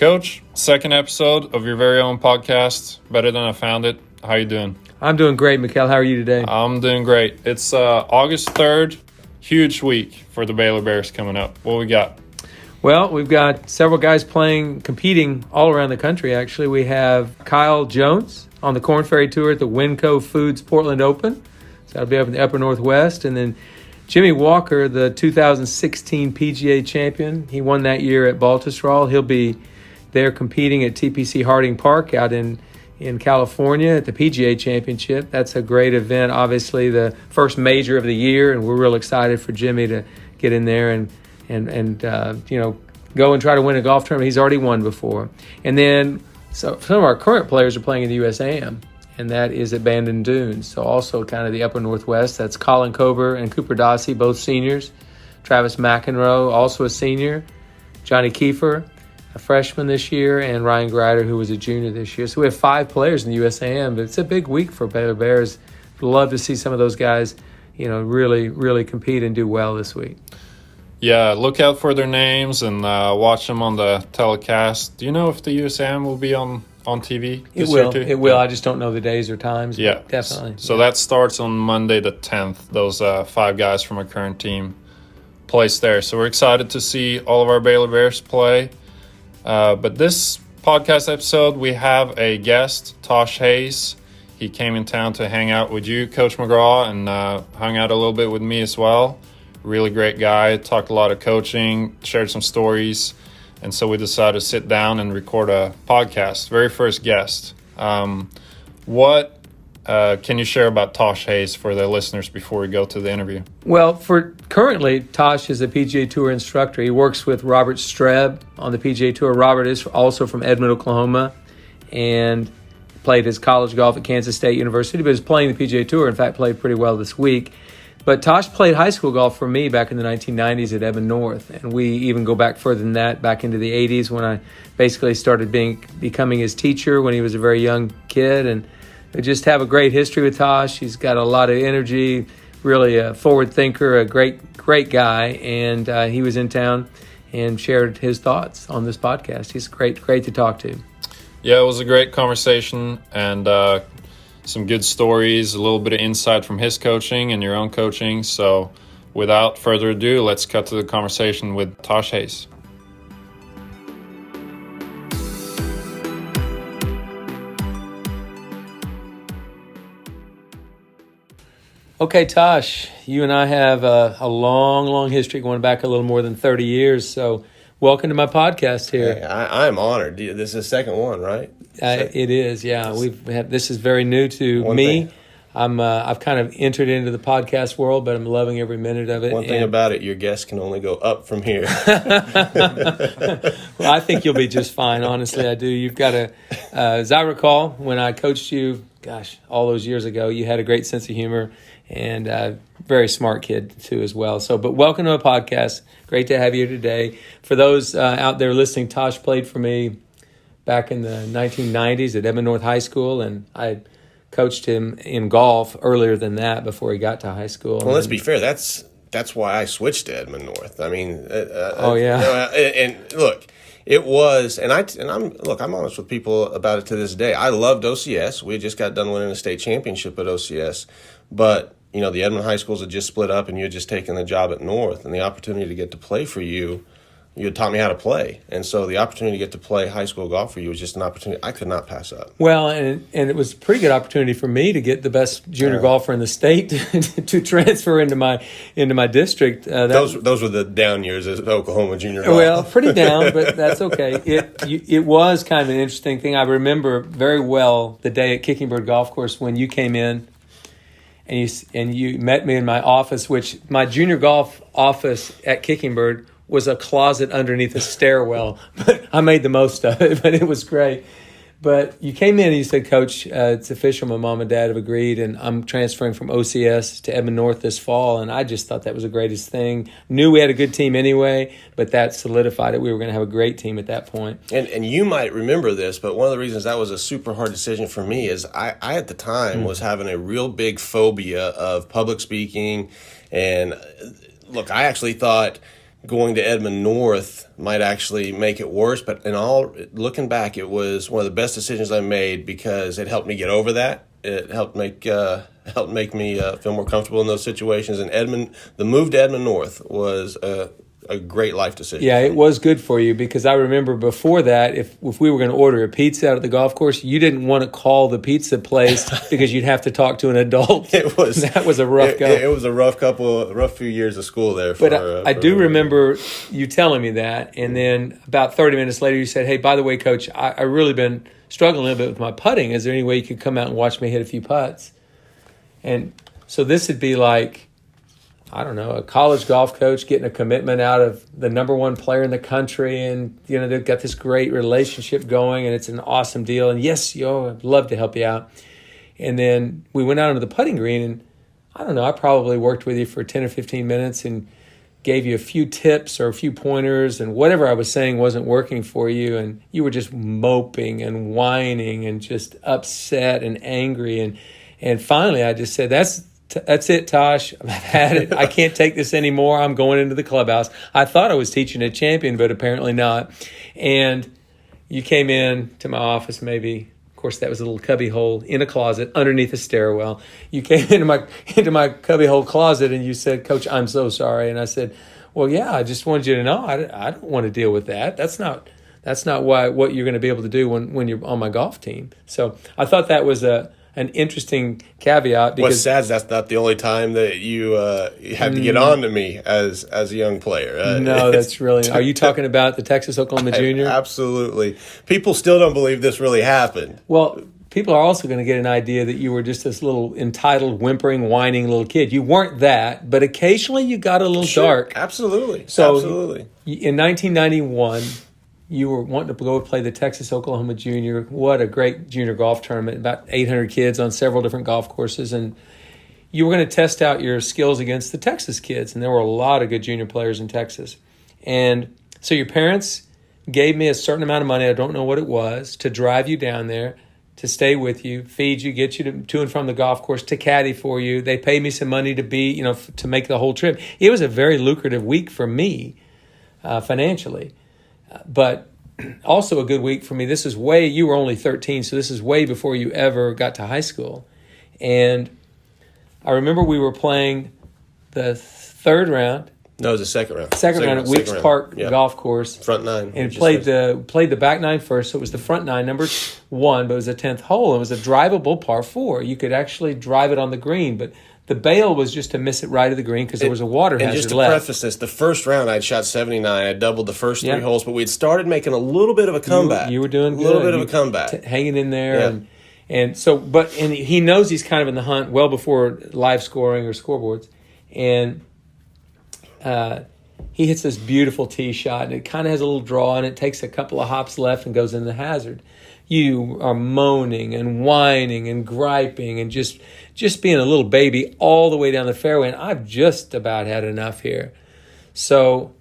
Coach, second episode of your very own podcast, Better Than I Found It. How you doing? I'm doing great, Mikkel. How are you today? I'm doing great. It's August 3rd, huge week for the Baylor Bears coming up. What we got? Well, we've got several guys competing all around the country, actually. We have Kyle Jones on the Korn Ferry Tour at the Winco Foods Portland Open. So that'll be up in the upper Northwest. And then Jimmy Walker, the 2016 PGA champion. He won that year at Baltusrol. He'll be there competing at TPC Harding Park out in California at the PGA Championship. That's a great event, obviously the first major of the year, and we're real excited for Jimmy to get in there and go and try to win a golf tournament he's already won before. And then so some of our current players are playing in the USAM, and that is at Bandon Dunes. So also kind of the upper Northwest. That's Colin Cober and Cooper Dossie, both seniors. Travis McEnroe, also a senior. Johnny Kiefer, a freshman this year, and Ryan Greider, who was a junior this year. So we have 5 players in the USAM, but it's a big week for Baylor Bears. Love to see some of those guys, really, really compete and do well this week. Yeah, look out for their names and watch them on the telecast. Do you know if the USAM will be on TV this year too? It will. I just don't know the days or times. Yeah, definitely. So that starts on Monday the 10th. Those 5 guys from our current team place there. So we're excited to see all of our Baylor Bears play. But this podcast episode, we have a guest, Tosh Hays. He came in town to hang out with you, Coach McGraw, and hung out a little bit with me as well. Really great guy, talked a lot of coaching, shared some stories, and so we decided to sit down and record a podcast. Very first guest. What can you share about Tosh Hays for the listeners before we go to the interview? Well, currently, Tosh is a PGA Tour instructor. He works with Robert Streb on the PGA Tour. Robert is also from Edmond, Oklahoma, and played his college golf at Kansas State University, but is playing the PGA Tour. In fact, played pretty well this week. But Tosh played high school golf for me back in the 1990s at Edmond North, and we even go back further than that, back into the 80s when I basically started becoming his teacher when he was a very young kid. And we just have a great history with Tosh. He's got a lot of energy, really a forward thinker, a great guy, and he was in town and shared his thoughts on this podcast. He's great to talk to. Yeah, it was a great conversation, and some good stories, a little bit of insight from his coaching and your own coaching. So without further ado, let's cut to the conversation with Tosh Hays. Okay, Tosh, you and I have a long history going back a little more than 30 years. So welcome to my podcast here. Hey, I'm honored. This is the second one, right? It is, yeah. This is very new to me. I've kind of entered into the podcast world, but I'm loving every minute of it. One thing about it, your guests can only go up from here. Well, I think you'll be just fine. Honestly, I do. You've got as I recall, when I coached you, all those years ago, you had a great sense of humor and very smart kid too as well. So, but welcome to a podcast. Great to have you today. For those out there listening, Tosh played for me back in the 1990s at Edmond North High School, and I coached him in golf earlier than that before he got to high school. Well, let's be fair. That's why I switched to Edmond North. I mean, and look, it was, and I'm honest with people about it to this day. I loved OCS. We had just got done winning a state championship at OCS, but the Edmond High Schools had just split up, and you had just taken the job at North, and the opportunity to get to play for you. You had taught me how to play. And so the opportunity to get to play high school golf for you was just an opportunity I could not pass up. Well, and it was a pretty good opportunity for me to get the best junior golfer in the state to transfer into my district. Those were the down years as Oklahoma junior golf. Well, pretty down, but that's okay. It was kind of an interesting thing. I remember very well the day at Kickingbird Golf Course when you came in and you met me in my office, which my junior golf office at Kickingbird was a closet underneath a stairwell, but I made the most of it, but it was great. But you came in and you said, Coach, it's official, my mom and dad have agreed, and I'm transferring from OCS to Edmond North this fall. And I just thought that was the greatest thing. Knew we had a good team anyway, but that solidified it. We were going to have a great team at that point. And you might remember this, but one of the reasons that was a super hard decision for me is I at the time was having a real big phobia of public speaking. And look, I actually thought going to Edmond North might actually make it worse. But looking back, it was one of the best decisions I made because it helped me get over that. It helped make me feel more comfortable in those situations. And the move to Edmond North was a great life decision. Yeah, it was good for you because I remember before that, if we were going to order a pizza out at the golf course, you didn't want to call the pizza place because you'd have to talk to an adult. That was a rough go. It was a rough few years of school there. But I do remember you telling me that, and then about 30 minutes later, you said, "Hey, by the way, Coach, I really been struggling a little bit with my putting. Is there any way you could come out and watch me hit a few putts?" And so this would be like, I don't know, a college golf coach getting a commitment out of the number one player in the country, and they've got this great relationship going, and it's an awesome deal. And yes, I'd love to help you out. And then we went out onto the putting green, and I don't know, I probably worked with you for 10 or 15 minutes and gave you a few tips or a few pointers, and whatever I was saying wasn't working for you, and you were just moping and whining and just upset and angry. And finally I just said, That's it, Tosh. I've had it. I can't take this anymore. I'm going into the clubhouse. I thought I was teaching a champion, but apparently not. And you came in to my office maybe. Of course, that was a little cubby hole in a closet underneath a stairwell. You came into my cubby hole closet and you said, "Coach, I'm so sorry." And I said, "Well, yeah, I just wanted you to know I don't want to deal with that. That's not what you're going to be able to do when you're on my golf team." So I thought that was an interesting caveat. Because what's sad is that's not the only time that you had to get on to me as a young player. No, that's really. Are you talking about the Texas-Oklahoma Junior? Absolutely. People still don't believe this really happened. Well, people are also going to get an idea that you were just this little entitled, whimpering, whining little kid. You weren't that, but occasionally you got a little dark. Absolutely. So absolutely. In 1991. You were wanting to go play the Texas-Oklahoma Junior. What a great junior golf tournament, about 800 kids on several different golf courses. And you were going to test out your skills against the Texas kids. And there were a lot of good junior players in Texas. And so your parents gave me a certain amount of money, I don't know what it was, to drive you down there, to stay with you, feed you, get you to and from the golf course, to caddy for you. They paid me some money to make the whole trip. It was a very lucrative week for me financially. But also a good week for me. You were only 13, so this is way before you ever got to high school. And I remember we were playing the third round. No, it was the second round. Second round at Weeks Park Golf Course. Front nine. And played the back nine first, so it was the front nine, number 1, but it was a 10th hole. It was a drivable par 4. You could actually drive it on the green, but the bail was just to miss it right of the green because there was a water hazard left. And just to preface this, the first round I'd shot 79. I doubled the first 3 holes, but we'd started making a little bit of a comeback. You were doing good. A little bit of a comeback. Hanging in there. Yeah. And he knows he's kind of in the hunt well before live scoring or scoreboards. And he hits this beautiful tee shot, and it kind of has a little draw, and it takes a couple of hops left and goes in the hazard. You are moaning and whining and griping and just being a little baby all the way down the fairway, and I've just about had enough here. So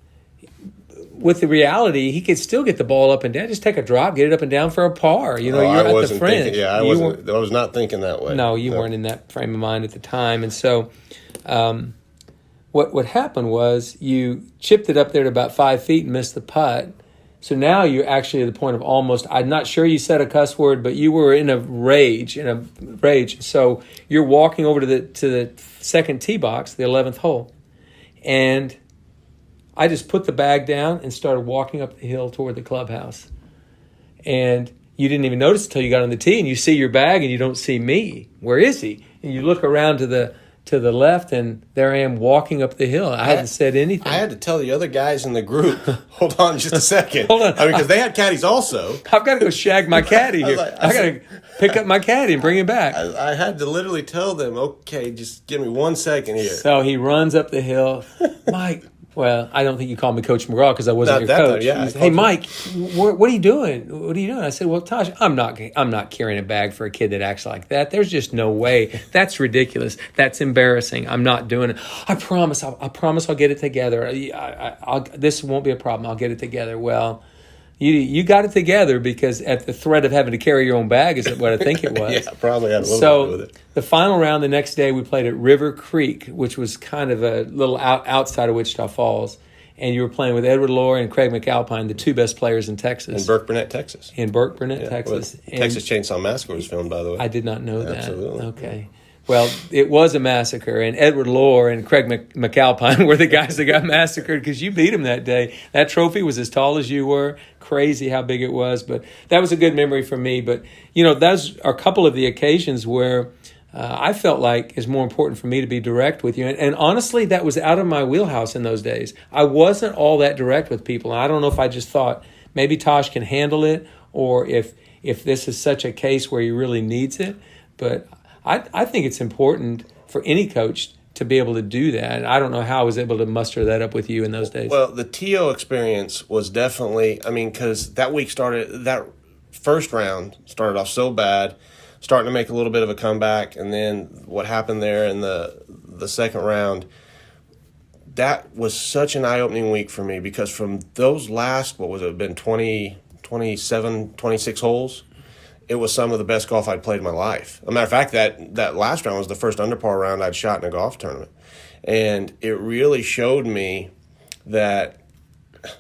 with the reality, he could still get the ball up and down. Just take a drop, get it up and down for a par. You're at the fringe. I was not thinking that way. No, you weren't in that frame of mind at the time. And so what happened was you chipped it up there to about 5 feet and missed the putt. So now you're actually at the point of almost, I'm not sure you said a cuss word, but you were in a rage. So you're walking over to the second tee box, the 11th hole. And I just put the bag down and started walking up the hill toward the clubhouse. And you didn't even notice until you got on the tee, and you see your bag and you don't see me. Where is he? And you look around to the left, and there I am walking up the hill. I hadn't said anything. I had to tell the other guys in the group, hold on just a second. Hold on. Because they had caddies also. I've got to go shag my caddy here. I got to pick up my caddy and bring him back. I had to literally tell them, okay, just give me 1 second here. So he runs up the hill. Mike, well, I don't think you called me Coach McGraw because I wasn't your coach. Hey, Mike, what are you doing? What are you doing? I said, well, Tosh, I'm not carrying a bag for a kid that acts like that. There's just no way. That's ridiculous. That's embarrassing. I'm not doing it. I promise I'll get it together. This won't be a problem. I'll get it together. Well, you got it together because at the threat of having to carry your own bag is what I think it was. Yeah, probably had a little bit with it. The final round the next day we played at River Creek, which was kind of a little outside of Wichita Falls. and you were playing with Edward Lohr and Craig McAlpine, the two best players in Texas. In Burke Burnett, Texas. Texas. Texas Chainsaw Massacre was filmed, by the way. I did not know that. Absolutely. Okay. Well, it was a massacre, and Edward Lohr and Craig McAlpine were the guys that got massacred because you beat them that day. That trophy was as tall as you were. Crazy how big it was, but that was a good memory for me. But, those are a couple of the occasions where I felt like it's more important for me to be direct with you. And honestly, that was out of my wheelhouse in those days. I wasn't all that direct with people. I don't know if I just thought maybe Tosh can handle it, or if this is such a case where he really needs it. But I think it's important for any coach to be able to do that. And I don't know how I was able to muster that up with you in those days. Well, the TO experience was definitely, because that week that first round started off so bad, starting to make a little bit of a comeback, and then what happened there in the second round, that was such an eye-opening week for me, because from those last, 27, 26 holes, it was some of the best golf I'd played in my life. As a matter of fact, that last round was the first under-par round I'd shot in a golf tournament. And it really showed me that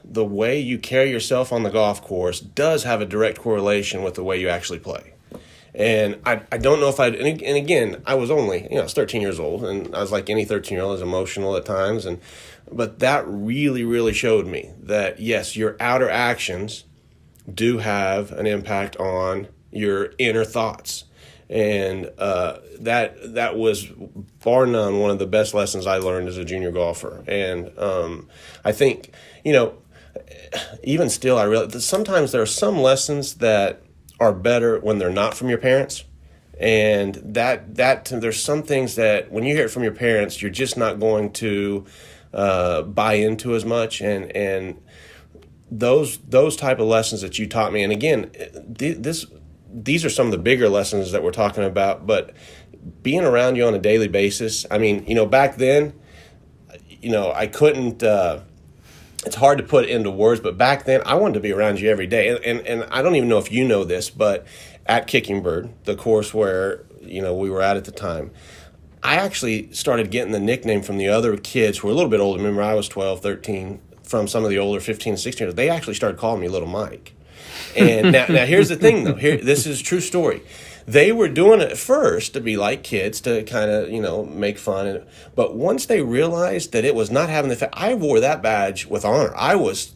the way you carry yourself on the golf course does have a direct correlation with the way you actually play. And I don't know if and again, I was only, I was 13 years old, and I was like any 13-year-old, I was emotional at times. But that really, really showed me that, yes, your outer actions do have an impact on your inner thoughts. And that was, bar none, one of the best lessons I learned as a junior golfer. And I think, even still, I realize that sometimes there are some lessons that are better when they're not from your parents. And that there's some things that when you hear it from your parents, you're just not going to buy into as much. And those type of lessons that you taught me, and again, these are some of the bigger lessons that we're talking about, but being around you on a daily basis, back then, I couldn't, it's hard to put into words, but back then I wanted to be around you every day. And I don't even know if you know this, but at Kicking Bird, the course where, we were at the time, I actually started getting the nickname from the other kids who were a little bit older. Remember, I was 12, 13, from some of the older 15, 16-year-olds. They actually started calling me Little Mike. And now here's the thing, though. This is a true story. They were doing it at first to be like kids, to kind of, make fun. But once they realized that it was not having the effect, I wore that badge with honor. I was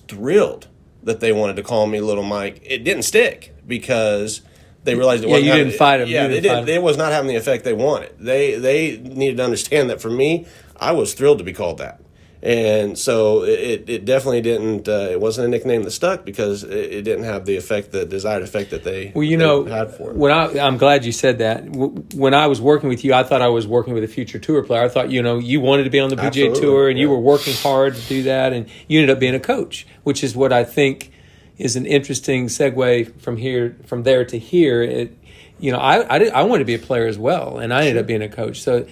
thrilled that they wanted to call me Little Mike. It didn't stick because they realized it wasn't. You didn't fight them. Yeah, they didn't. It was not having the effect they wanted. They needed to understand that for me, I was thrilled to be called that. And so it definitely didn't, it wasn't a nickname that stuck because it didn't have the effect, the desired effect that they had for it. I'm glad you said that. When I was working with you, I thought I was working with a future tour player. I thought, you wanted to be on the PGA Tour, and you were working hard to do that, and you ended up being a coach, which is what I think is an interesting segue from there to here. I wanted to be a player as well, and I ended up being a coach. So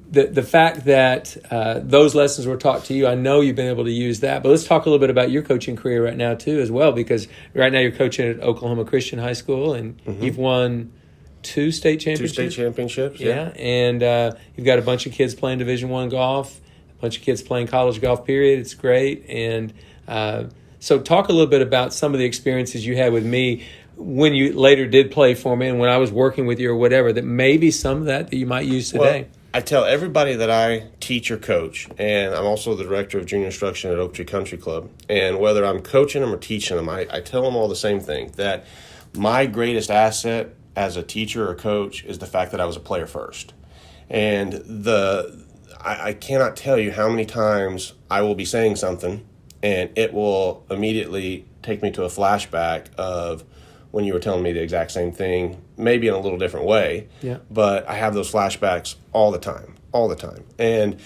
the fact that those lessons were taught to you, I know you've been able to use that. But let's talk a little bit about your coaching career right now, too, as well, because right now you're coaching at Oklahoma Christian High School, and you've won 2 state championships. 2 state championships, yeah. And you've got a bunch of kids playing Division I golf, a bunch of kids playing college golf, period. It's great. And so talk a little bit about some of the experiences you had with me when you later did play for me and when I was working with you or whatever, that maybe some of that you might use today. Well, I tell everybody that I teach or coach, and I'm also the director of junior instruction at Oak Tree Country Club, and whether I'm coaching them or teaching them, I tell them all the same thing, that my greatest asset as a teacher or coach is the fact that I was a player first. And I cannot tell you how many times I will be saying something, and it will immediately take me to a flashback of when you were telling me the exact same thing, maybe in a little different way. Yeah. But I have those flashbacks all the time. And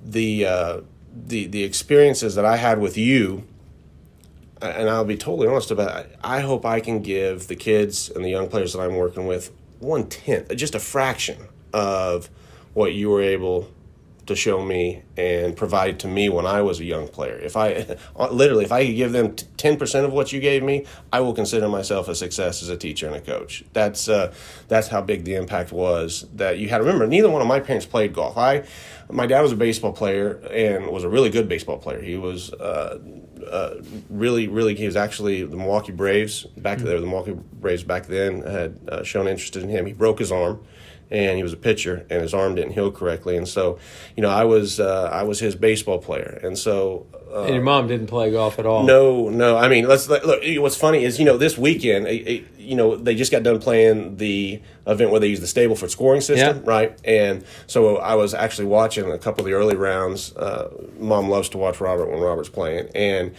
the experiences that I had with you, and I'll be totally honest about it, I hope I can give the kids and the young players that I'm working with 1/10, just a fraction of what you were able to show me and provide to me when I was a young player. If I could give them 10% of what you gave me, I will consider myself a success as a teacher and a coach. That's how big the impact was that you had to remember. Neither one of my parents played golf. My dad was a baseball player and was a really good baseball player. He was really, he was actually the Milwaukee Braves back there. The Milwaukee Braves back then had shown interest in him. He broke his arm, and he was a pitcher, and his arm didn't heal correctly. And so, I was his baseball player. And so, and your mom didn't play golf at all. No. I mean, look. What's funny is, this weekend, they just got done playing the event where they use the Stableford scoring system, right? And so I was actually watching a couple of the early rounds. Mom loves to watch Robert when Robert's playing, and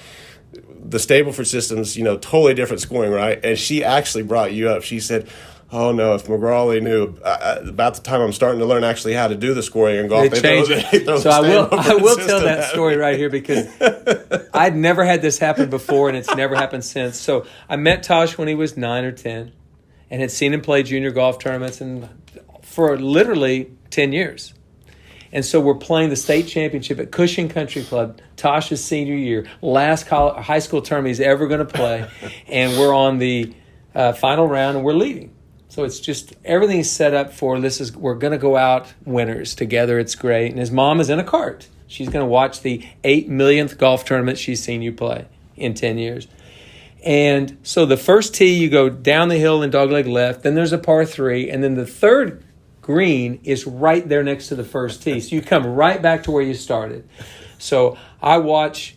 the Stableford system's, totally different scoring, right? And she actually brought you up. She said, "Oh no! If McGraw only knew about the time I'm starting to learn actually how to do the scoring in golf, they change it." So I will tell that story right here because I'd never had this happen before, and it's never happened since. So I met Tosh when he was 9 or 10, and had seen him play junior golf tournaments and for literally 10 years. And so we're playing the state championship at Cushing Country Club, Tosh's senior year, last high school tournament he's ever going to play, and we're on the final round and we're leading. So it's just everything's set up for we're going to go out winners together. It's great. And his mom is in a cart. She's going to watch the 8 millionth golf tournament she's seen you play in 10 years. And so the first tee, you go down the hill and dogleg left. Then there's a par 3. And then the third green is right there next to the first tee. So you come right back to where you started. So I watch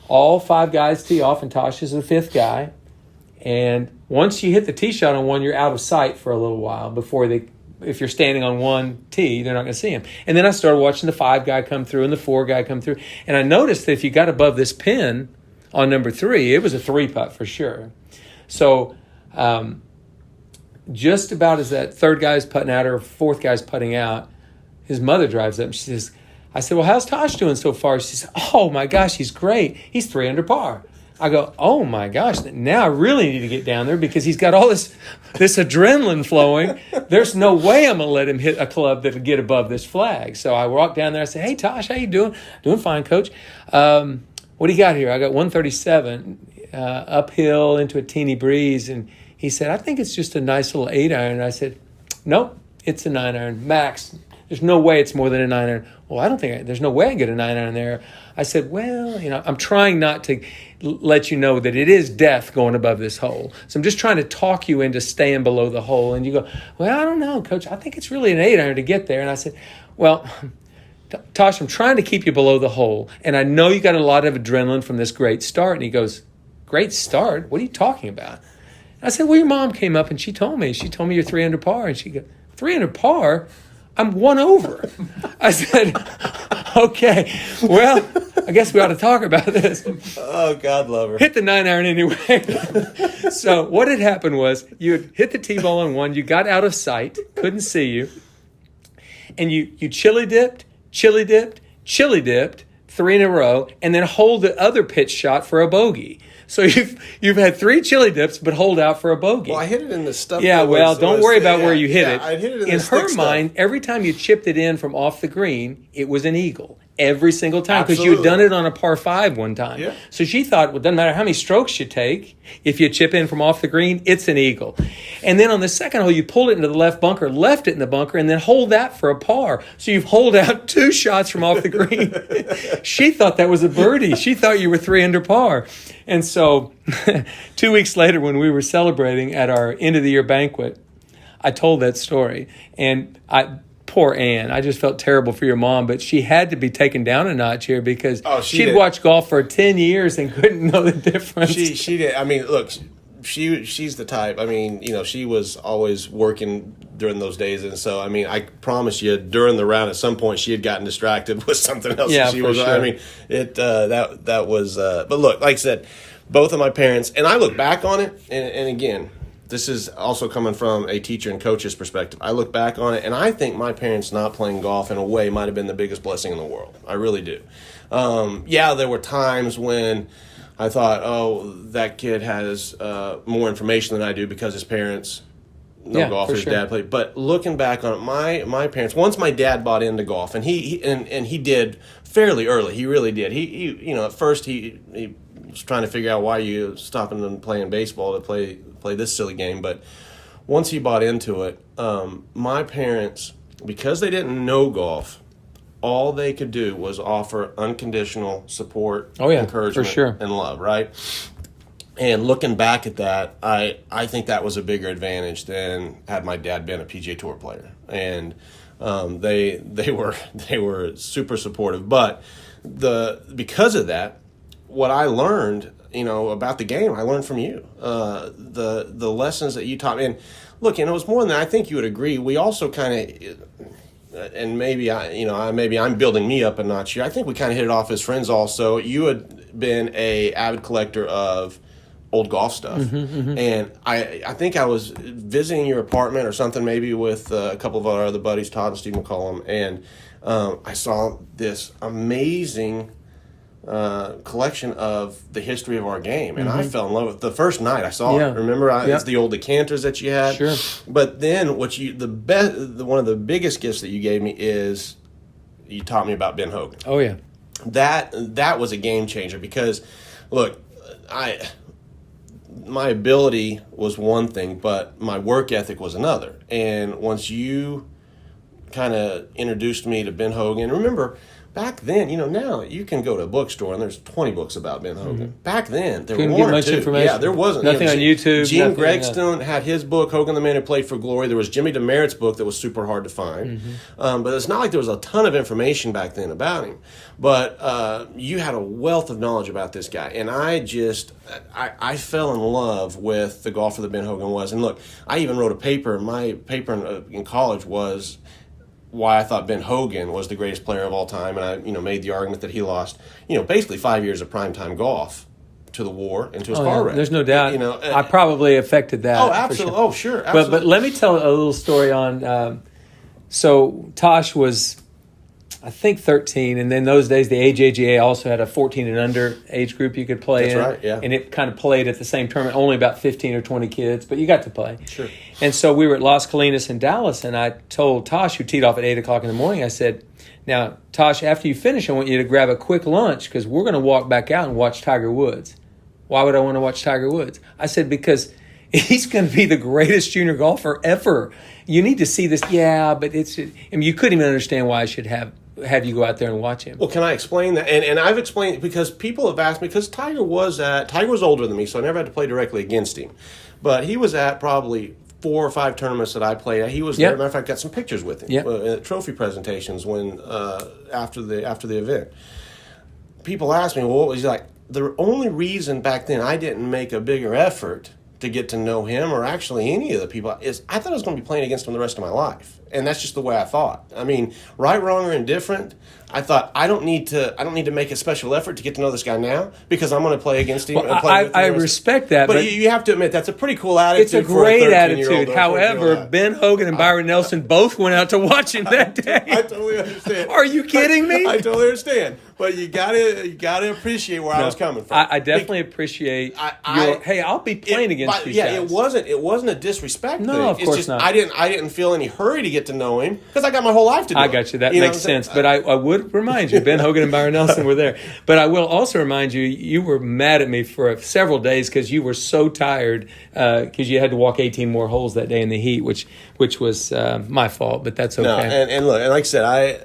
all 5 guys tee off, and Tosh is the 5th guy. And once you hit the tee shot on one, you're out of sight for a little while if you're standing on one tee, they're not going to see him. And then I started watching the 5 guy come through and the 4 guy come through. And I noticed that if you got above this pin on number 3, it was a 3-putt for sure. So just about as that 3rd guy's putting out or 4th guy's putting out, his mother drives up and she says, I said, "Well, how's Tosh doing so far?" She says, "Oh my gosh, he's great. He's 3 under par." I go, "Oh my gosh, now I really need to get down there because he's got all this adrenaline flowing. There's no way I'm going to let him hit a club that'll get above this flag." So I walked down there. I said, "Hey, Tosh, how you doing?" "Doing fine, Coach." "What do you got here?" I got 137 uphill into a teeny breeze. And he said, "I think it's just a nice little 8-iron. I said, "Nope, it's a 9-iron max. There's no way it's more than a 9-iron. "Well, I don't think there's no way I get a 9-iron there." I said, "Well, I'm trying not to let you know that it is death going above this hole. So I'm just trying to talk you into staying below the hole." And you go, "Well, I don't know, Coach. I think it's really an 8-iron to get there." And I said, "Well, Tosh, I'm trying to keep you below the hole. And I know you got a lot of adrenaline from this great start." And he goes, "Great start? What are you talking about?" And I said, "Well, your mom came up and she told me you're 3 under par." And she goes, "3 under par? I'm 1 over." I said, "Okay, well, I guess we ought to talk about this." Oh, God love her. Hit the 9-iron anyway. So what had happened was you had hit the tee ball on one, you got out of sight, couldn't see you, and you chili dipped, 3 in a row, and then hold the other pitch shot for a bogey. So you've had 3 chili dips, but hold out for a bogey. Well, I hit it in the stuff. Yeah, don't worry about where you hit it. I hit it in her mind, every time you chipped it in from off the green, it was an eagle. Every single time, because you had done it on a par 5 one time. Yeah. So she thought, well, it doesn't matter how many strokes you take. If you chip in from off the green, it's an eagle. And then on the second hole, you pulled it into the left bunker, left it in the bunker, and then hold that for a par. So you've holed out 2 shots from off the green. She thought that was a birdie. She thought you were 3 under par. And so 2 weeks later, when we were celebrating at our end-of-the-year banquet, I told that story. And poor Ann, I just felt terrible for your mom, but she had to be taken down a notch here because she'd watched golf for 10 years and couldn't know the difference. She did. I mean, look, she's the type. I mean, she was always working during those days, and so I mean, I promise you, during the round, at some point, she had gotten distracted with something else. Yeah, she for was. Sure. I mean, that was. But look, like I said, both of my parents, and I look back on it, and again, this is also coming from a teacher and coach's perspective. I look back on it, and I think my parents not playing golf in a way might have been the biggest blessing in the world. I really do. There were times when I thought, oh, that kid has more information than I do because his parents golf. His dad played. But looking back on it, my parents, once my dad bought into golf, and he did fairly early. He really did. He at first he was trying to figure out why you stopping and playing baseball to play this silly game. But once he bought into it, my parents, because they didn't know golf, all they could do was offer unconditional support, encouragement, for sure, and love, right? And looking back at that, I think that was a bigger advantage than had my dad been a PGA Tour player. And they were super supportive. But because of that, what I learned, about the game, I learned from you. The lessons that you taught me. And look, it was more than that. I think you would agree. We also kind of, and maybe I'm building me up a notch here. I think we kind of hit it off as friends also. You had been a avid collector of old golf stuff. And I think I was visiting your apartment or something, maybe with a couple of our other buddies, Todd and Steve McCollum, and I saw this amazing collection of the history of our game, and I fell in love with it the first night I saw it. Remember, it's the old decanters that you had. Sure. But then one of the biggest gifts that you gave me is you taught me about Ben Hogan. Oh yeah, that was a game changer because, look, my ability was one thing, but my work ethic was another. And once you kind of introduced me to Ben Hogan, remember, back then, now you can go to a bookstore and there's 20 books about Ben Hogan. Back then, there were one or two. Information. Yeah, there wasn't. Nothing on YouTube. Gene Gregstone had his book, Hogan the Man Who Played for Glory. There was Jimmy DeMerit's book that was super hard to find. But it's not like there was a ton of information back then about him. But you had a wealth of knowledge about this guy. And I fell in love with the golfer that Ben Hogan was. And look, I even wrote a paper. My paper in college was why I thought Ben Hogan was the greatest player of all time, and I, made the argument that he lost, basically 5 years of primetime golf to the war and to his car wreck. There's no doubt. I probably affected that. Oh, absolutely. Sure. Oh, sure. Absolutely. But let me tell a little story on. So Tosh was, I think, 13, and then those days the AJGA also had a 14 and under age group you could play in. That's right. Yeah. And it kind of played at the same tournament, only about 15 or 20 kids, but you got to play. Sure. And so we were at Las Colinas in Dallas, and I told Tosh, who teed off at 8 o'clock in the morning, I said, now, Tosh, after you finish, I want you to grab a quick lunch because we're going to walk back out and watch Tiger Woods. Why would I want to watch Tiger Woods? I said, because he's going to be the greatest junior golfer ever. You need to see this. Yeah, but you couldn't even understand why I should have you go out there and watch him. Well, can I explain that? And I've explained it because people have asked me, because Tiger was older than me, so I never had to play directly against him. But he was at probably 4 or 5 tournaments that I played at. He was there. Matter of fact, I got some pictures with him at trophy presentations when after the event. People ask me, well, what was he like? The only reason back then I didn't make a bigger effort to get to know him or actually any of the people is I thought I was going to be playing against him the rest of my life. And that's just the way I thought. I mean, right, wrong, or indifferent, I thought I don't need to make a special effort to get to know this guy now because I'm going to play against him. Well, and play with him I respect that. But you have to admit, that's a pretty cool attitude. It's a great attitude. However, Ben Hogan and Byron Nelson both went out to watch him that day. I totally understand. Are you kidding me? I totally understand. But you gotta appreciate where I was coming from. I definitely appreciate hey, I'll be playing against these guys. It wasn't a disrespect thing. No, of course just, not. I didn't feel any hurry to get to know him because I got my whole life to do it. I got you. That makes sense. But I would remind you, Ben Hogan and Byron Nelson were there. But I will also remind you, you were mad at me for several days because you were so tired because you had to walk 18 more holes that day in the heat, which was my fault. But that's okay. No, and look, and like I said, I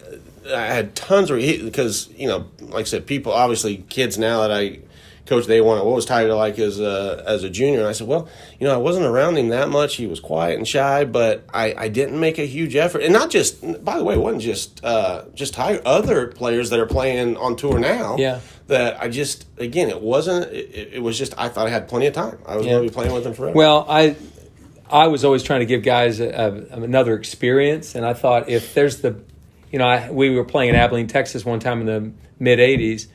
had tons of because like I said, people obviously kids now that I coach, they want what was Tiger like as a junior, and I said, well, I wasn't around him that much. He was quiet and shy, but I didn't make a huge effort, and not just, by the way, it wasn't just Tiger. Other players that are playing on tour now, that I just, again, it wasn't. It was just I thought I had plenty of time. I was going to be playing with them forever. Well, I was always trying to give guys another experience, and I thought if there's we were playing in Abilene, Texas one time in the mid-'80s,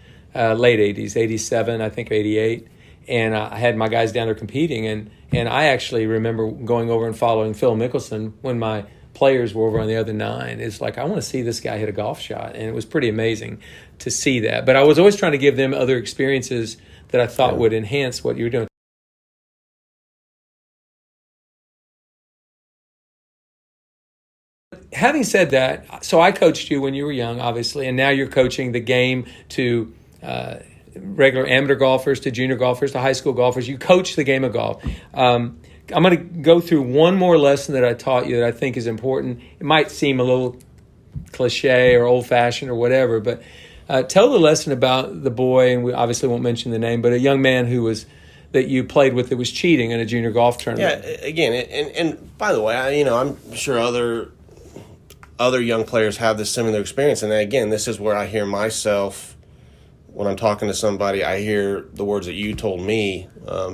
late 80s, 87, I think 88, and I had my guys down there competing, and I actually remember going over and following Phil Mickelson when my players were over on the other 9. It's like, I want to see this guy hit a golf shot, and it was pretty amazing to see that. But I was always trying to give them other experiences that I thought would enhance what you were doing. having said that, so I coached you when you were young, obviously, and now you're coaching the game to regular amateur golfers, to junior golfers, to high school golfers. You coach the game of golf. I'm going to go through one more lesson that I taught you that I think is important. It might seem a little cliche or old-fashioned or whatever, but tell the lesson about the boy, and we obviously won't mention the name, but a young man that you played with that was cheating in a junior golf tournament. Yeah, again, and by the way, I'm sure other young players have this similar experience, and again, this is where I hear myself when I'm talking to somebody. I hear the words that you told me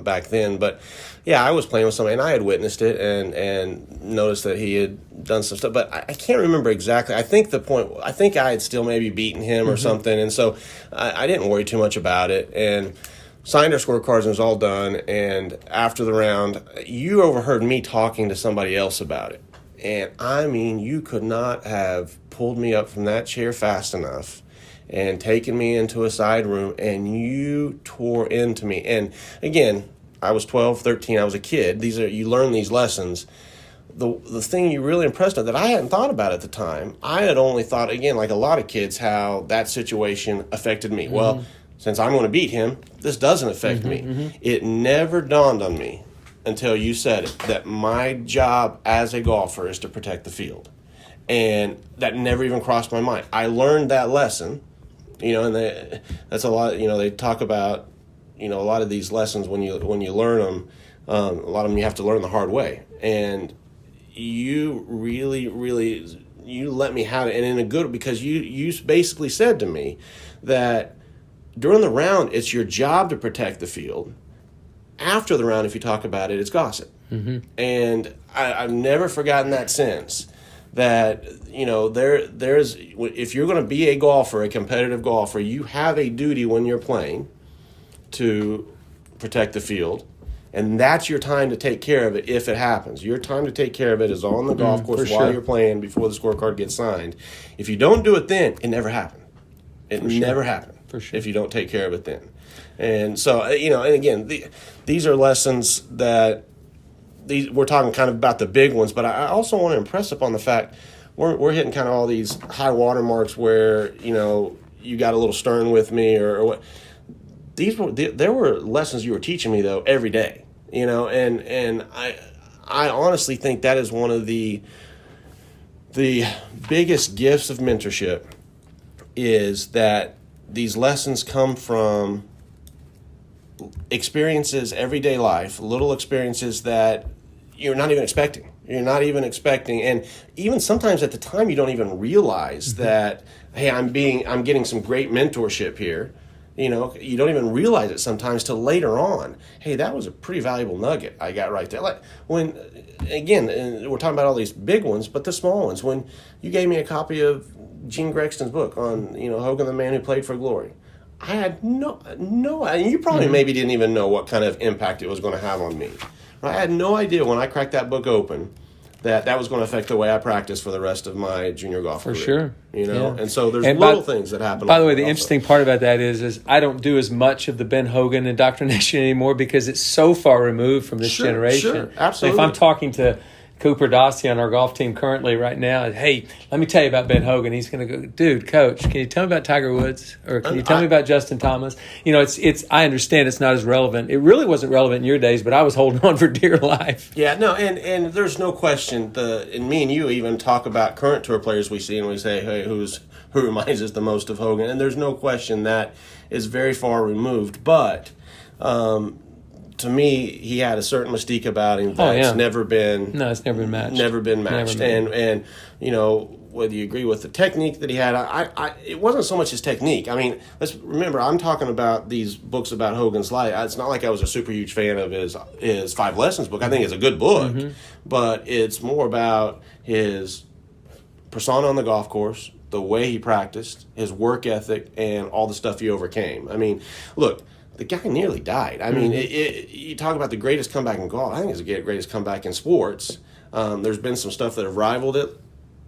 back then, but yeah, I was playing with somebody, and I had witnessed it and noticed that he had done some stuff, but I can't remember exactly. I think I had still maybe beaten him or something, and so I didn't worry too much about it, and signed our scorecards and it was all done. And after the round, you overheard me talking to somebody else about it. And I mean, you could not have pulled me up from that chair fast enough and taken me into a side room, and you tore into me. And again, I was 12, 13, I was a kid. You learn these lessons. The thing you really impressed me that I hadn't thought about at the time, I had only thought, again, like a lot of kids, how that situation affected me. Well, since I'm going to beat him, this doesn't affect me. It never dawned on me until you said it, that my job as a golfer is to protect the field. And that never even crossed my mind. I learned that lesson, and that's a lot, they talk about, a lot of these lessons when you learn them, a lot of them you have to learn the hard way. And you really, really, you let me have it. And in a good, because you basically said to me that during the round, it's your job to protect the field. After the round, if you talk about it, it's gossip. And I've never forgotten that sense that, there's if you're going to be a golfer, a competitive golfer, you have a duty when you're playing to protect the field. And that's your time to take care of it if it happens. Your time to take care of it is on the golf course while you're playing before the scorecard gets signed. If you don't do it then, it never happened. It never happened. For sure. If you don't take care of it then. And so, and again, these are lessons that we're talking kind of about the big ones, but I also want to impress upon the fact we're hitting kind of all these high water marks where, you got a little stern with me or what. There were lessons you were teaching me, though, every day, and I honestly think that is one of the biggest gifts of mentorship is that these lessons come from experiences, everyday life, little experiences that you're not even expecting. And even sometimes at the time you don't even realize that, hey, I'm getting some great mentorship here. You don't even realize it sometimes till later on. Hey, that was a pretty valuable nugget I got right there. Like when, again, we're talking about all these big ones, but the small ones. When you gave me a copy of Gene Gregston's book on, Hogan, the Man Who Played for Glory, I had no, and you probably maybe didn't even know what kind of impact it was going to have on me. Right? I had no idea when I cracked that book open that was going to affect the way I practiced for the rest of my junior golf career. For sure. And so there's little things that happen. By the way, the interesting part about that is I don't do as much of the Ben Hogan indoctrination anymore because it's so far removed from this generation. Sure, absolutely. So if I'm talking to Cooper Dossie on our golf team currently right now, hey, let me tell you about Ben Hogan. He's going to go, dude, coach, can you tell me about Tiger Woods? Or can you tell me about Justin Thomas? It's. I understand it's not as relevant. It really wasn't relevant in your days, but I was holding on for dear life. Yeah, no, and there's no question. And me and you even talk about current tour players we see, and we say, hey, who reminds us the most of Hogan? And there's no question that is very far removed. But to me, he had a certain mystique about him that's never been matched. Never been matched. And whether you agree with the technique that he had, it wasn't so much his technique. I mean, let's remember, I'm talking about these books about Hogan's life. It's not like I was a super huge fan of his 5 Lessons book. I think it's a good book, but it's more about his persona on the golf course, the way he practiced, his work ethic, and all the stuff he overcame. I mean, look, the guy nearly died. I mean, you talk about the greatest comeback in golf. I think it's the greatest comeback in sports. There's been some stuff that have rivaled it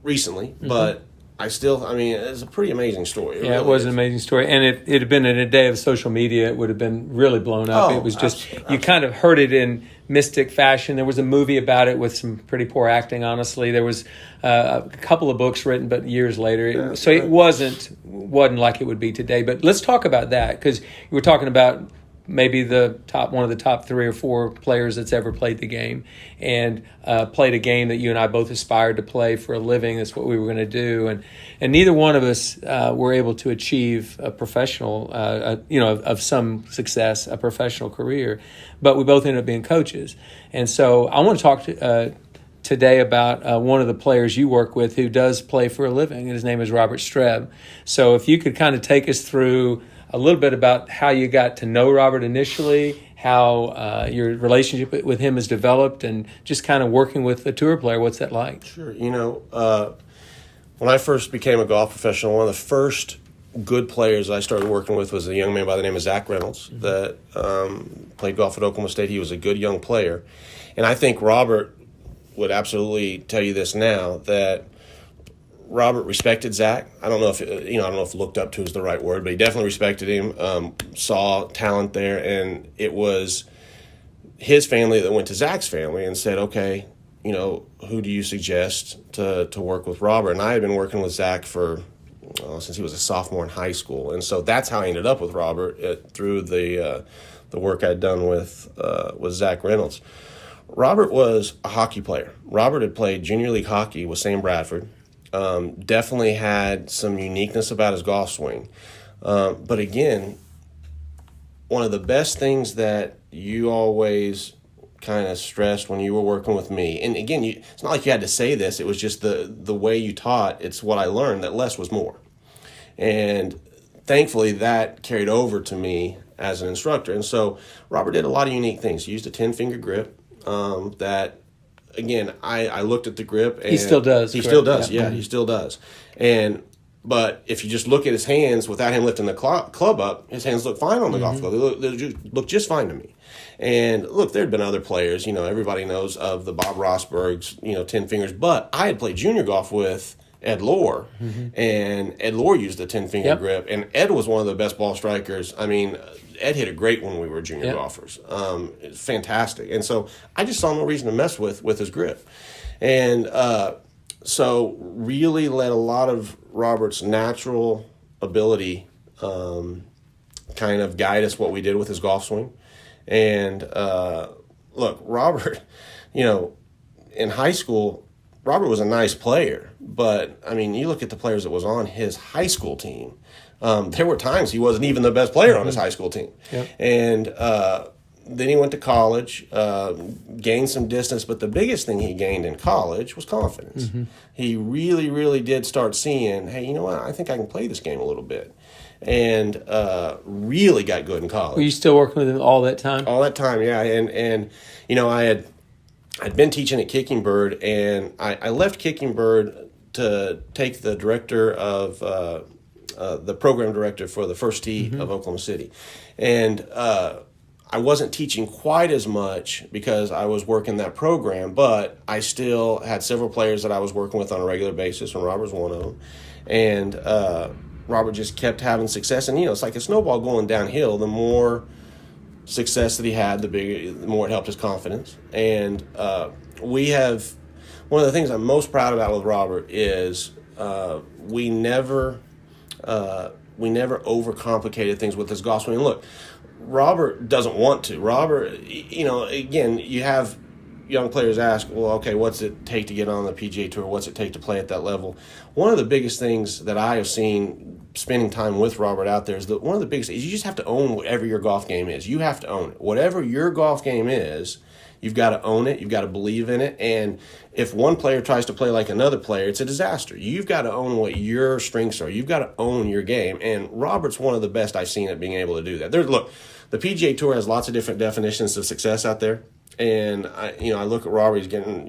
recently, but it's a pretty amazing story. It was an amazing story. And it had been in a day of social media, it would have been really blown up. It was just, you kind of heard it in mystic fashion. There was a movie about it with some pretty poor acting, honestly. There was a couple of books written, but years later. It wasn't like it would be today. But let's talk about that, because you were talking about maybe one of the top 3 or 4 players that's ever played the game, and played a game that you and I both aspired to play for a living. That's what we were going to do, and neither one of us were able to achieve a professional, of some success, a professional career, but we both ended up being coaches. And so I want to talk today about one of the players you work with who does play for a living, and his name is Robert Streb. So if you could kind of take us through a little bit about how you got to know Robert initially, how your relationship with him has developed, and just kind of working with a tour player. What's that like? Sure. When I first became a golf professional, one of the first good players I started working with was a young man by the name of Zach Reynolds that played golf at Oklahoma State. He was a good young player. And I think Robert would absolutely tell you this now, that Robert respected Zach. I don't know if looked up to is the right word, but he definitely respected him, saw talent there, and it was his family that went to Zach's family and said, okay, who do you suggest to work with Robert? And I had been working with Zach since he was a sophomore in high school, and so that's how I ended up with Robert through the work I'd done with Zach Reynolds. Robert was a hockey player. Robert had played junior league hockey with Sam Bradford. Definitely had some uniqueness about his golf swing. But again, one of the best things that you always kind of stressed when you were working with me, and again, it's not like you had to say this, it was just the way you taught, it's what I learned, that less was more. And thankfully that carried over to me as an instructor. And so Robert did a lot of unique things. He used a 10-finger grip that, again, I looked at the grip. And he still does. He still does, yeah, he still does. But if you just look at his hands without him lifting the club up, his hands look fine on the golf club. They look just fine to me. And look, there had been other players, everybody knows of the Bob Rosbergs, 10 fingers. But I had played junior golf with Ed Lohr, and Ed Lohr used the 10-finger grip. And Ed was one of the best ball strikers. I mean, Ed hit it great when we were junior golfers. It's fantastic. And so I just saw no reason to mess with his grip. And so really let a lot of Robert's natural ability kind of guide us what we did with his golf swing. And look, Robert, in high school, Robert was a nice player. But, I mean, you look at the players that was on his high school team, there were times he wasn't even the best player on his high school team. And then he went to college, gained some distance, but the biggest thing he gained in college was confidence. He really, really did start seeing, hey, you know what, I think I can play this game a little bit. And really got good in college. Were you still working with him all that time? All that time, yeah. And I'd been teaching at Kicking Bird, and I left Kicking Bird to take the director of the program director for the First Tee of Oklahoma City. And I wasn't teaching quite as much because I was working that program, but I still had several players that I was working with on a regular basis, and Robert was one of them. And Robert just kept having success. And, it's like a snowball going downhill. The more success that he had, the more it helped his confidence. And one of the things I'm most proud about with Robert is we never overcomplicated things with his golf swing. Look, Robert doesn't want to. Robert, again, you have young players ask, well, okay, what's it take to get on the PGA Tour? What's it take to play at that level? One of the biggest things that I have seen spending time with Robert out there is that one of the biggest is you just have to own whatever your golf game is. You have to own it. Whatever your golf game is, you've got to own it. You've got to believe in it. And if one player tries to play like another player, it's a disaster. You've got to own what your strengths are. You've got to own your game. And Robert's one of the best I've seen at being able to do that. Look, the PGA Tour has lots of different definitions of success out there. And I look at Robert, he's getting,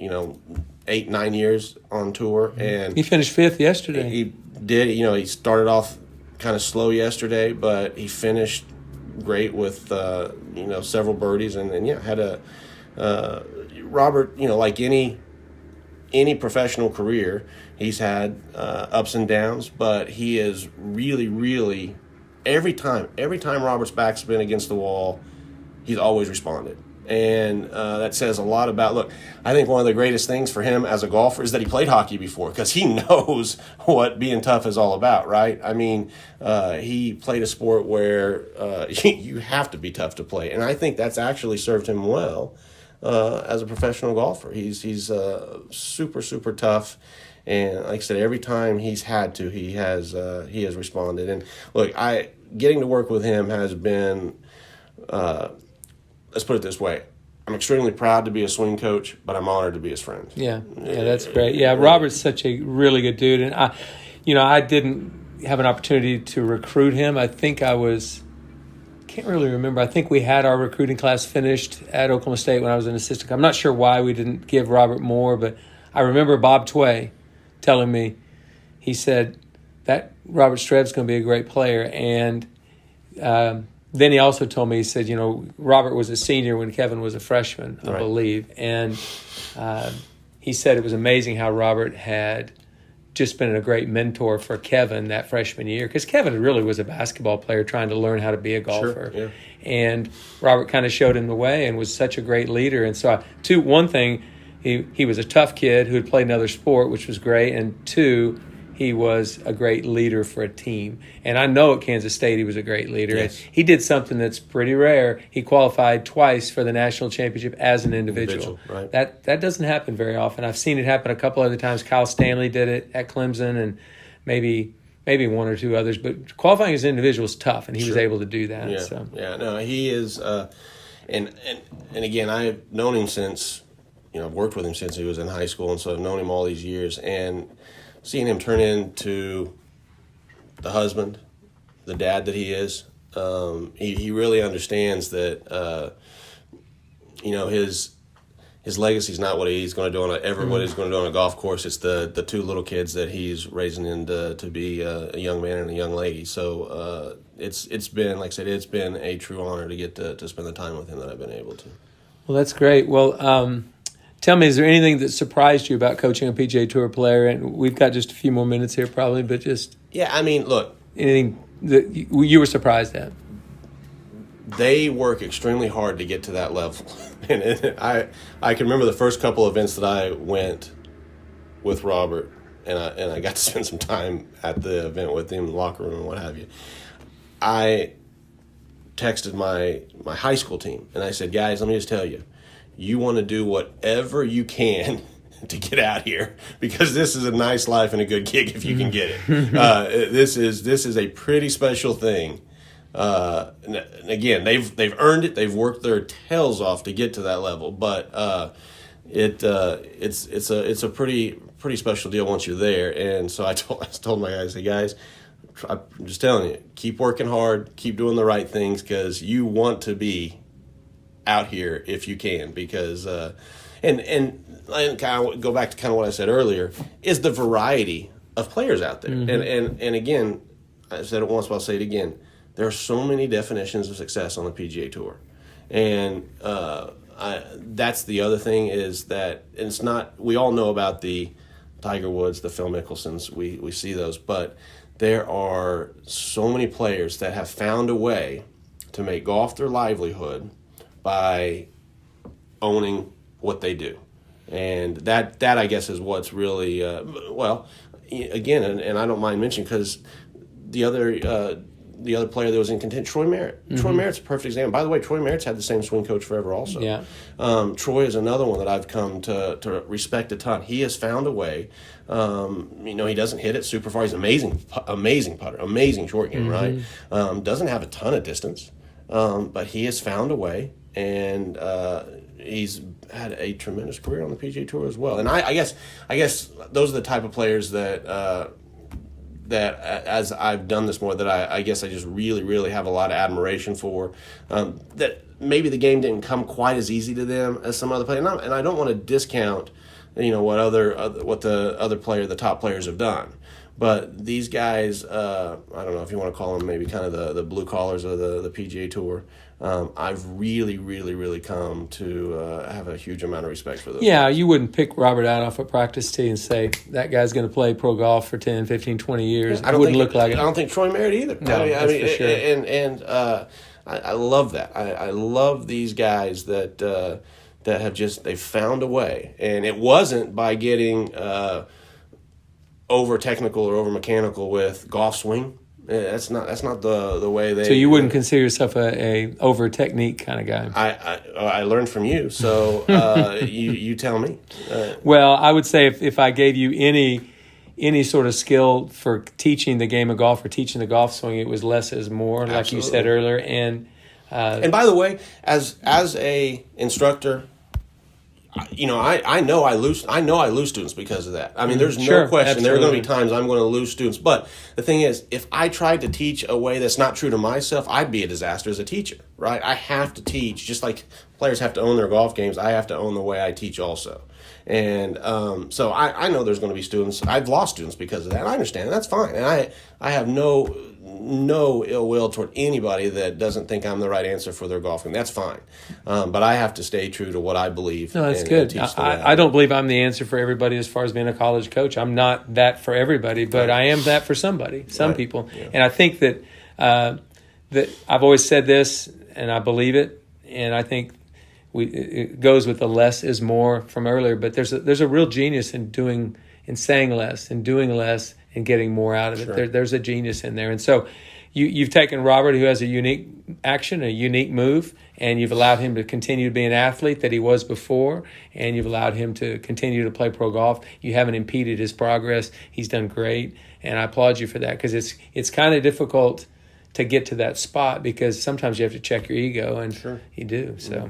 8-9 years on tour, and he finished 5th yesterday. He did, he started off kind of slow yesterday, but he finished great with several birdies, and had a Robert, like any any professional career, he's had ups and downs, but he is really, really, every time Robert's back's been against the wall, he's always responded. And that says a lot about, look, I think one of the greatest things for him as a golfer is that he played hockey before, because he knows what being tough is all about, right? I mean, he played a sport where you have to be tough to play. And I think that's actually served him well as a professional golfer. He's super, super tough. And like I said, every time he's had to, he has responded. And look, getting to work with him has been, let's put it this way. I'm extremely proud to be a swing coach, but I'm honored to be his friend. Yeah, that's great. Yeah, Robert's such a really good dude. And I didn't have an opportunity to recruit him. I think can't really remember. I think we had our recruiting class finished at Oklahoma State when I was an assistant. I'm not sure why we didn't give Robert more, but I remember Bob Tway telling me, he said that Robert Streb's going to be a great player. And then he also told me, he said, Robert was a senior when Kevin was a freshman, I believe. And he said it was amazing how Robert had just been a great mentor for Kevin that freshman year, because Kevin really was a basketball player trying to learn how to be a golfer. Sure, yeah. And Robert kind of showed him the way and was such a great leader. And so, one thing, he was a tough kid who had played another sport, which was great. And two, he was a great leader for a team. And I know at Kansas State he was a great leader. Yes. He did something that's pretty rare. He qualified twice for the national championship as an individual. Right. That doesn't happen very often. I've seen it happen a couple other times. Kyle Stanley did it at Clemson, and maybe one or two others. But qualifying as an individual is tough, and he was able to do that. Yeah, so. No, he is. And again, I've known him since, I've worked with him since he was in high school, and so I've known him all these years. And seeing him turn into the husband, the dad that he is, he really understands that, his legacy is not what he's going to do what he's going to do on a golf course. It's the two little kids that he's raising into to be a young man and a young lady. So it's been, like I said, it's been a true honor to get to spend the time with him that I've been able to. Well, that's great. Well, tell me, is there anything that surprised you about coaching a PGA Tour player? And we've got just a few more minutes here probably, but just... Yeah, I mean, look... Anything that you were surprised at? They work extremely hard to get to that level. And I can remember the first couple events that I went with Robert, and I got to spend some time at the event with him in the locker room and what have you. I texted my high school team, and I said, guys, let me just tell you, you want to do whatever you can to get out here, because this is a nice life and a good gig if you can get it. This is a pretty special thing. And again, they've earned it. They've worked their tails off to get to that level, but it's a pretty special deal once you're there. And so I told my guys, hey guys, I'm just telling you, keep working hard, keep doing the right things, because you want to be out here if you can, because and kind of go back to kind of what I said earlier, is the variety of players out there. Mm-hmm. And again, I said it once, but I'll say it again. There are so many definitions of success on the PGA Tour. And that's the other thing, is that it's not, we all know about the Tiger Woods, the Phil Mickelsons, we see those, but there are so many players that have found a way to make golf their livelihood by owning what they do. And that I guess is what's really, again, and I don't mind mentioning, because the other player that was in contention, Troy Merritt. Mm-hmm. Troy Merritt's a perfect example. By the way, Troy Merritt's had the same swing coach forever also. Yeah. Troy is another one that I've come to respect a ton. He has found a way. He doesn't hit it super far. He's an amazing putter, amazing short game, right? Doesn't have a ton of distance, but he has found a way, and he's had a tremendous career on the PGA Tour as well. And I guess those are the type of players that as I've done this more, that I guess I just really, really have a lot of admiration for, that maybe the game didn't come quite as easy to them as some other players. And I don't want to discount, what the top players have done. But these guys, I don't know if you want to call them maybe kind of the blue collars of the PGA Tour. I've really come to have a huge amount of respect for those guys. You wouldn't pick Robert out off a practice tee and say, that guy's going to play pro golf for 10, 15, 20 years. I don't think Troy Merritt either. No, I mean, for sure. And I love that. I love these guys that have they found a way. And it wasn't by getting over technical or over mechanical with golf swing. That's not the way they. So you wouldn't consider yourself a over technique kind of guy. I learned from you, so you tell me. Well, I would say if I gave you any sort of skill for teaching the game of golf or teaching the golf swing, it was less is more, like Absolutely. you said earlier. And by the way, as a instructor, I know I lose students because of that. I mean, there's no question. There are going to be times I'm going to lose students. But the thing is, if I tried to teach a way that's not true to myself, I'd be a disaster as a teacher, right? I have to teach, just like players have to own their golf games, I have to own the way I teach also. And so I know there's going to be students. I've lost students because of that. I understand. That's fine. And I have no ill will toward anybody that doesn't think I'm the right answer for their golf game. That's fine. But I have to stay true to what I believe. No, that's good. I don't believe I'm the answer for everybody as far as being a college coach. I'm not that for everybody, but I am that for some people. Yeah. And I think that I've always said this, and I believe it, and I think it goes with the less is more from earlier. But there's a real genius in saying less and doing less and getting more out of it. Sure. There's a genius in there. And so you've taken Robert, who has a unique action, a unique move, and you've allowed him to continue to be an athlete that he was before, and you've allowed him to continue to play pro golf. You haven't impeded his progress. He's done great, and I applaud you for that, because it's kind of difficult to get to that spot, because sometimes you have to check your ego, and Sure. you do. So,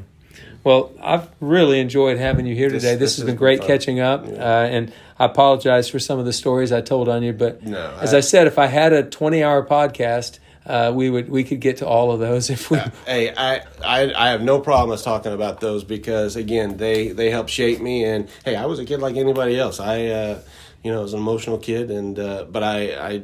well, I've really enjoyed having you here today. This has been great catching up, and I apologize for some of the stories I told on you, but as I said, if I had a 20-hour podcast, we could get to all of those if we. Hey, I have no problem us talking about those, because again, they help shape me, and hey, I was a kid like anybody else. I was an emotional kid, and but I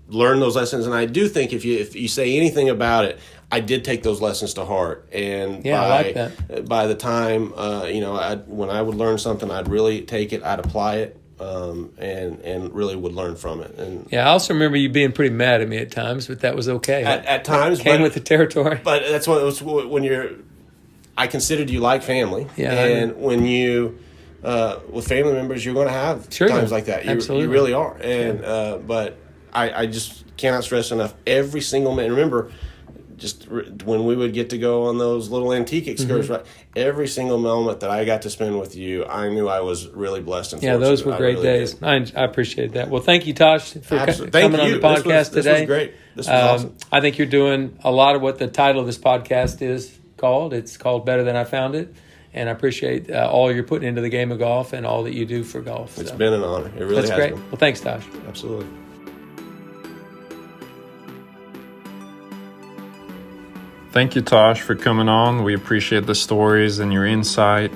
learned those lessons, and I do think if you say anything about it, I did take those lessons to heart, and I like that. By the time when I would learn something, I'd really take it, I'd apply it. And really would learn from it. And I also remember you being pretty mad at me at times, but that was okay. At times, came with the territory. But that's what it was when I considered you like family. Yeah, and when you with family members, you're going to have times like that. You really are. And but I just cannot stress enough. Every single man. Remember, just when we would get to go on those little antique excursions, right? Every single moment that I got to spend with you, I knew I was really blessed and fortunate. Those were great days. I appreciate that. Well, thank you, Tosh, for coming on the podcast today. This was great. This was awesome. I think you're doing a lot of what the title of this podcast is called. It's called Better Than I Found It. And I appreciate all you're putting into the game of golf and all that you do for golf. It's been an honor. It really has great. been. Well, thanks, Tosh. Absolutely. Thank you, Tosh, for coming on. We appreciate the stories and your insight.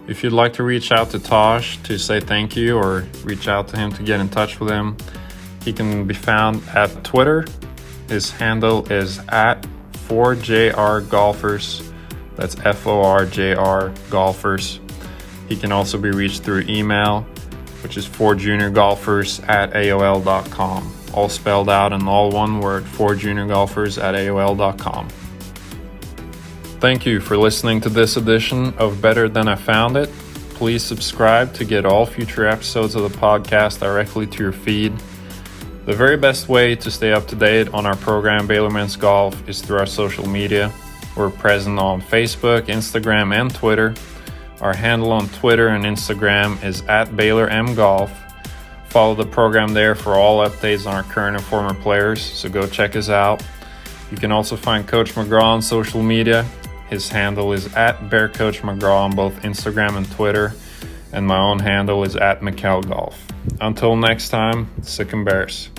If you'd like to reach out to Tosh to say thank you, or reach out to him to get in touch with him, he can be found at Twitter. His handle is at 4JRGolfers. That's FORJR Golfers. He can also be reached through email, which is 4juniorgolfers@AOL.com. All spelled out and all one word, 4juniorgolfers@AOL.com. Thank you for listening to this edition of Better Than I Found It. Please subscribe to get all future episodes of the podcast directly to your feed. The very best way to stay up to date on our program, Baylor Men's Golf, is through our social media. We're present on Facebook, Instagram, and Twitter. Our handle on Twitter and Instagram is @BaylorMGolf. Follow the program there for all updates on our current and former players, so go check us out. You can also find Coach McGraw on social media. His handle is @BearCoachMcGraw on both Instagram and Twitter, and my own handle is @MikkelGolf. Until next time, Sick and Bears.